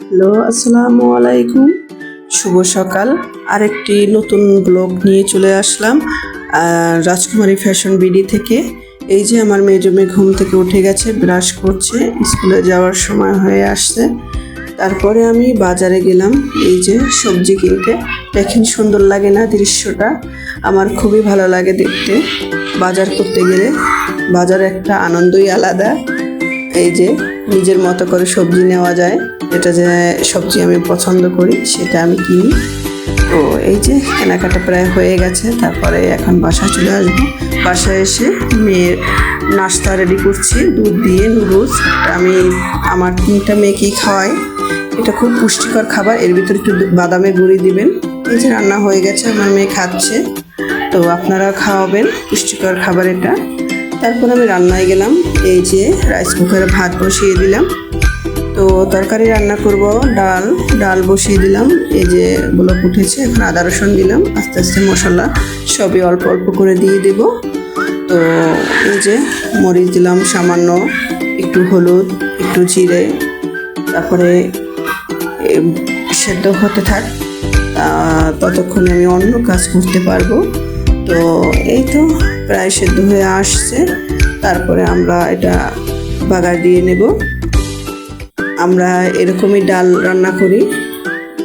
Hello, আসসালামু আলাইকুম। শুভ সকাল। আরেকটি নতুন ব্লগ নিয়ে চলে আসলাম রাজকুমারী ফ্যাশন বিডি থেকে। এই যে আমার মেজো মেয়ে ঘুম থেকে উঠে গেছে, ব্রাশ করছে, স্কুলে যাওয়ার সময় হয়ে আসছে। তারপরে আমি বাজারে গেলাম এই যে সবজি কিনতে। দেখেন সুন্দর লাগে না দৃশ্যটা? আমার খুবই ভালো লাগে দেখতে। বাজার করতে গেলে বাজার একটা আনন্দই আলাদা। এই যে নিজের মতো করে সবজি নেওয়া যায়, যেটা যে সবজি আমি পছন্দ করি সেটা আমি কিনি। তো এই যে কেনাকাটা প্রায় হয়ে গেছে, তারপরে এখন বাসায় চলে আসবো। বাসায় এসে মেয়ের নাস্তা রেডি করছি, দুধ দিয়ে নুডলস। আমি আমার 3টা মেয়েকেই খাওয়াই। এটা খুব পুষ্টিকর খাবার, এর ভিতরে একটু বাদামের গুঁড়ি দিবেন। এই যে রান্না হয়ে গেছে, আমার মেয়ে খাচ্ছে। তো আপনারা খাওয়াবেন, পুষ্টিকর খাবার এটা। তারপর আমি রান্নায় গেলাম। এই যে রাইস কুকারে ভাত বসিয়ে দিলাম। তো তরকারি রান্না করব, ডাল বসিয়ে দিলাম। এই যে ব্লক উঠেছে, এখন আদা রসুন দিলাম। আস্তে আস্তে মশলা সবই অল্প অল্প করে দিয়ে দেব। তো এই যে মরিচ দিলাম সামান্য, একটু হলুদ, একটু জিরে। তারপরে সেদ্ধ হতে থাক, ততক্ষণে আমি অন্য কাজ করতে পারবো। তো এই তো প্রায় সেদ্ধ হয়ে আসছে। তারপরে আমরা এটা বাগার দিয়ে নেব। আমরা এরকমই ডাল রান্না করি,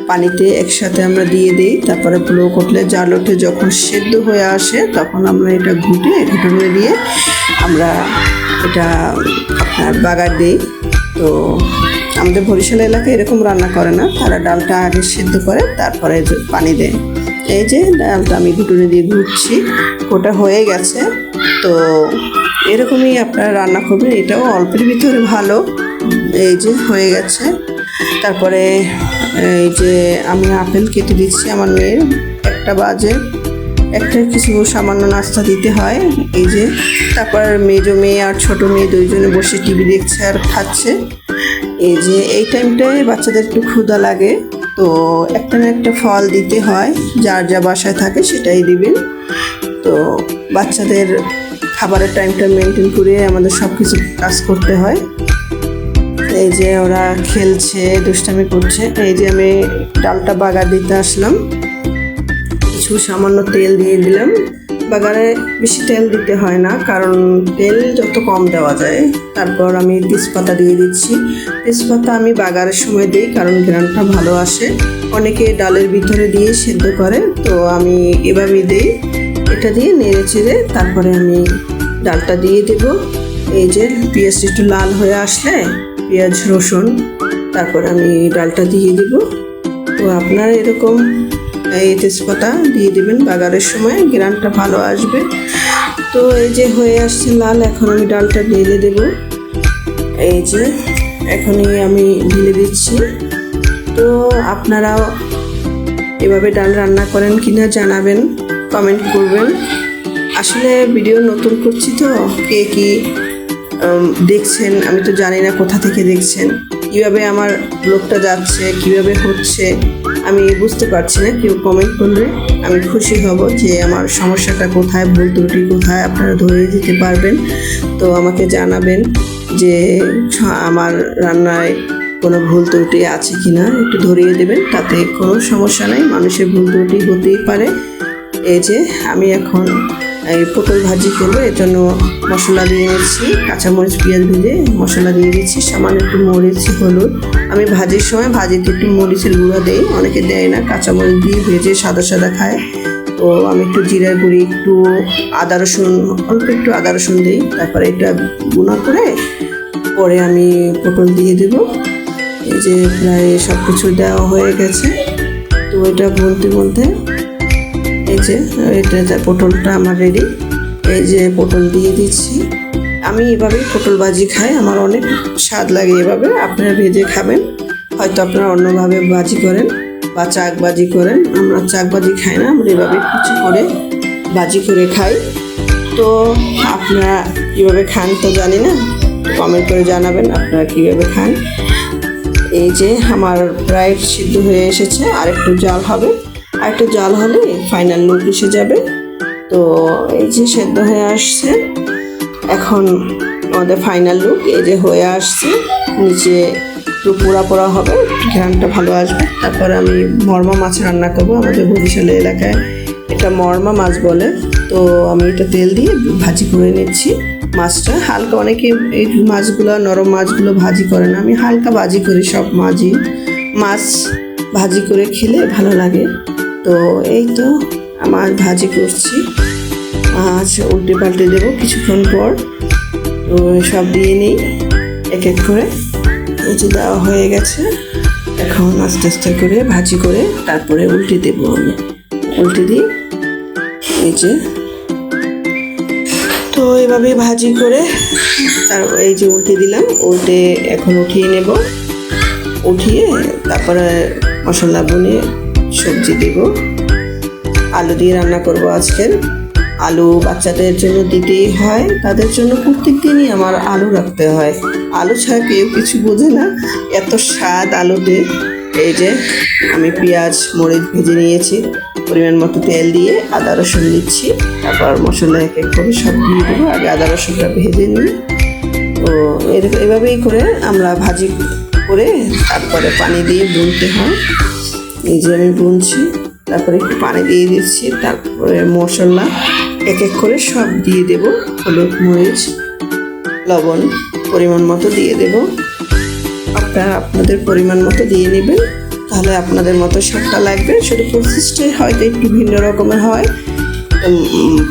পানিতে একসাথে আমরা দিয়ে দিই। তারপরে ব্লক উঠলে, জাল ওঠে, যখন সেদ্ধ হয়ে আসে তখন আমরা এটা ঘুটে দিয়ে আমরা এটা আপনার বাগার দিই। তো আমাদের বরিশাল এলাকায় এরকম রান্না করে না, তারা ডালটা আগে সেদ্ধ করে তারপরে পানি দেয়। এই যে ডালটা আমি ঘুটুনি দিয়ে ঘুটছি, ওটা হয়ে গেছে। তো এরকমই আপনারা রান্না করবেন, এটাও অল্পের ভিতরে ভালো। এই যে হয়ে গেছে। তারপরে এই যে আমি আপেল কেটে দিচ্ছি আমার মেয়ের, 1টা বাজে। একটা কিছু সামান্য নাস্তা দিতে হয়। এই যে তারপর মেজো মেয়ে আর ছোট মেয়ে দুইজনে বসে টিভি দেখছে আর খাচ্ছে। এই যে এই টাইমটায় বাচ্চাদের একটু ক্ষুধা লাগে, তো একটা না একটা ফল দিতে হয়, যার যা বাসায় থাকে সেটাই দিবেন। তো বাচ্চাদের খাবারের টাইমটা মেনটেন করে আমাদের সব কিছু কাজ করতে হয়। এই যে ওরা খেলছে, দুষ্টামি করছে। এই যে আমি ডালটা বাগার দিতে আসলাম, কিছু সামান্য তেল দিয়ে দিলাম। বাগারে বেশি তেল দিতে হয় না, কারণ তেল যত কম দেওয়া যায়। তারপর আমি তেজপাতা দিয়ে দিচ্ছি। তেজপাতা আমি বাগারের সময় দিই, কারণ ঘ্রাণটা ভালো আসে। অনেকে ডালের ভিতরে দিয়ে সেদ্ধ করে, তো আমি এভাবেই দিই। এটা দিয়ে নেড়ে চেড়ে তারপরে আমি ডালটা দিয়ে দেব। এই যে পেঁয়াজ একটু লাল হয়ে আসলে, পেঁয়াজ রসুন, তারপর আমি ডালটা দিয়ে দিব। তো আপনারা এরকম এই তেজপাতা দিয়ে দিবেন বাগারের সময়, ঘ্রাণটা ভালো আসবে। তো এই যে হয়ে আসছে লাল, এখন আমি ডালটা ঢেলে দেব। এই যে এখনই আমি ঢেলে দিচ্ছি। তো আপনারাও এভাবে ডাল রান্না করেন কিনা জানাবেন, কমেন্ট করবেন। আসলে ভিডিও নতুন করছি, তো কে কি দেখছেন আমি তো জানি না, কোথা থেকে দেখছেন, কীভাবে আমার ব্লগটা যাচ্ছে, কীভাবে হচ্ছে আমি বুঝতে পারছি না। কেউ কমেন্ট করলে আমি খুশি হব যে আমার সমস্যাটা কোথায়, ভুল ত্রুটি কোথায়, আপনারা ধরে দিতে পারবেন। তো আমাকে জানাবেন যে আমার রান্নায় কোনো ভুল ত্রুটি আছে কিনা, একটু ধরিয়ে দেবেন। তাতে কোনো সমস্যা নাই, মানুষের ভুল ত্রুটি হতেই পারে। এই যে আমি এখন এই পটল ভাজি করবো, এর জন্য মশলা দিয়ে নিচ্ছি। কাঁচামরিচ পেঁয়াজ ভেজে মশলা দিয়ে দিচ্ছি, সামান্য একটু মরিচ, হলুদ। আমি ভাজির সময় ভাজিতে একটু মরিচের গুঁড়া দিই, অনেকে দেয় না, কাঁচামরিচ দিয়ে ভেজে সাদা সাদা খায়। তো আমি একটু জিরার গুঁড়ি, একটু আদা রসুন, অল্প একটু আদা রসুন দিই। তারপরে এটা গুঁড়া করে পরে আমি পটল দিয়ে দেব। এই যে প্রায় সব কিছু দেওয়া হয়ে গেছে। তো এটা বলতে এই যে এটা পটলটা আমার রেডি। এই যে পটল দিয়ে দিচ্ছি। আমি এভাবেই পটল ভাজি খাই, আমার অনেক স্বাদ লাগে এভাবে। আপনারা ভেজে খাবেন, হয়তো আপনারা অন্যভাবে ভাজি করেন বা চাক ভাজি করেন। আমরা চাক ভাজি খাই না, আমরা এভাবে কুচি করে ভাজি করে খাই। তো আপনারা কীভাবে খান তো জানি না, কমেন্ট করে জানাবেন আপনারা কীভাবে খান। এই যে আমার প্রায় সিদ্ধ হয়ে এসেছে, আর একটু জাল হবে, আর একটু জাল হলে ফাইনাল লুক এসে যাবে। তো এই যে সেদ্ধ হয়ে আসছে, এখন আমাদের ফাইনাল লুক এই যে হয়ে আসছে। নিচে একটু পোড়া পোড়া হবে, ঘ্রাণটা ভালো আসবে। তারপরে আমি মরমা মাছ রান্না করবো। আমাদের বরিশালে এলাকায় এটা মরমা মাছ বলে। তো আমি এটা তেল দিয়ে ভাজি করে নিচ্ছি মাছটা হালকা। অনেকে এই মাছগুলো, নরম মাছগুলো ভাজি করে না, আমি হালকা ভাজি করি। সব মাছ ভাজি করে খেলে ভালো লাগে। তো এই তো আমার ভাজি করছি, মাছ উল্টে পাল্টে দেবো কিছুক্ষণ পর। তো সব দিয়ে নিই এক এক করে। এই যে দেওয়া হয়ে গেছে, এখন আস্তে আস্তে করে ভাজি করে তারপরে উল্টে দেবো। আমি উল্টে দিই, এই যে। তো এভাবে ভাজি করে এই যে উল্টে দিলাম, উল্টে এখন উঠিয়ে নেব। উঠিয়ে তারপরে মশলা বুনিয়ে সবজি দেব। আলু দিয়ে রান্না করব আজকের। আলু বাচ্চাদের জন্য দিতেই হয়, তাদের জন্য প্রত্যেক দিনই আমার আলু রাখতে হয়। আলু ছাড়া কেউ কিছু বোঝে না, এত স্বাদ আলুতে। এই যে আমি পেঁয়াজ মরিচ ভেজে নিয়েছি, পরিমাণ মতো তেল দিয়ে আদা রসুন দিচ্ছি। তারপর মশলা এক এক করে সব দিয়ে দেবো। আগে আদা রসুনটা ভেজে নিই। তো এভাবেই করে আমরা ভাজি করে তারপরে পানি দিয়ে বুনতে হয়। এই যে আমি বুনছি, তারপরে একটু পানি দিয়ে দিচ্ছি। তারপরে মশলা এক এক করে সব দিয়ে দেব। হলুদ মরিচ লবণ পরিমাণ মতো দিয়ে দেব। আপনারা আপনাদের পরিমাণ মতো দিয়ে নেবেন, তাহলে আপনাদের মতো স্বাদটা লাগবে। শুধু প্রসেসটা হয়তো একটু ভিন্ন রকমের হয়।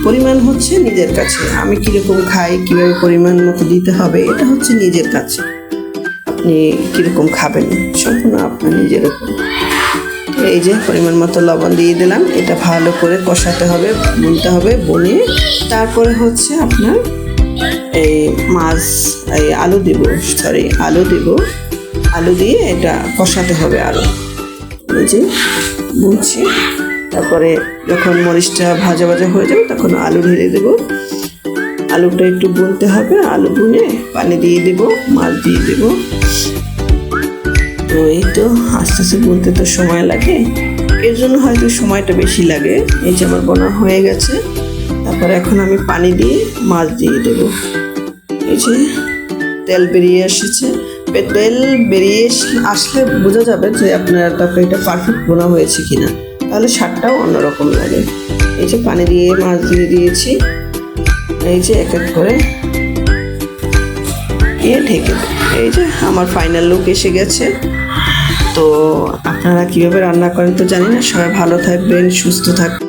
পরিমাণ হচ্ছে নিজের কাছে, আমি কীরকম খাই, কীভাবে পরিমাণ মতো দিতে হবে, এটা হচ্ছে নিজের কাছে। আপনি কীরকম খাবেন সম্পূর্ণ আপনার নিজের উপর। এই যে পরিমাণ মতো লবণ দিয়ে দিলাম। এটা ভালো করে কষাতে হবে, বুনতে হবে। বুনে তারপরে হচ্ছে আপনার এই আলু দেব। আলু দিয়ে এটা কষাতে হবে আরও। এই যে বুনছি। তারপরে যখন মরিচটা ভাজা ভাজা হয়ে যাবে তখন আলু ঢেলে দেব। আলুটা একটু বুনতে হবে। আলু বুনে পানি দিয়ে দেব, মাছ দিয়ে দেব। তো এই তো আস্তে আস্তে বুনতে তো সময় লাগে, এর জন্য হয়তো সময়টা বেশি লাগে। এই যে আমার বোনা হয়ে গেছে। তারপরে এখন আমি পানি দিয়ে মাছ দিয়ে দেব। এই যে তেল বেরিয়ে এসেছে। তেল বেরিয়ে আসলে বোঝা যাবে যে আপনার তরকারিটা পারফেক্ট বোনা হয়েছে কিনা, তাহলে স্বাদটাও অন্যরকম লাগে। এই যে পানি দিয়ে মাছ দিয়ে দিয়েছি। এই যে এক এক করে ঢেকে। এই যে আমার ফাইনাল লুক এসে গেছে। তো আপনারা কীভাবে রান্না করেন তো জানি না। সবাই ভালো থাকবেন, সুস্থ থাকবেন।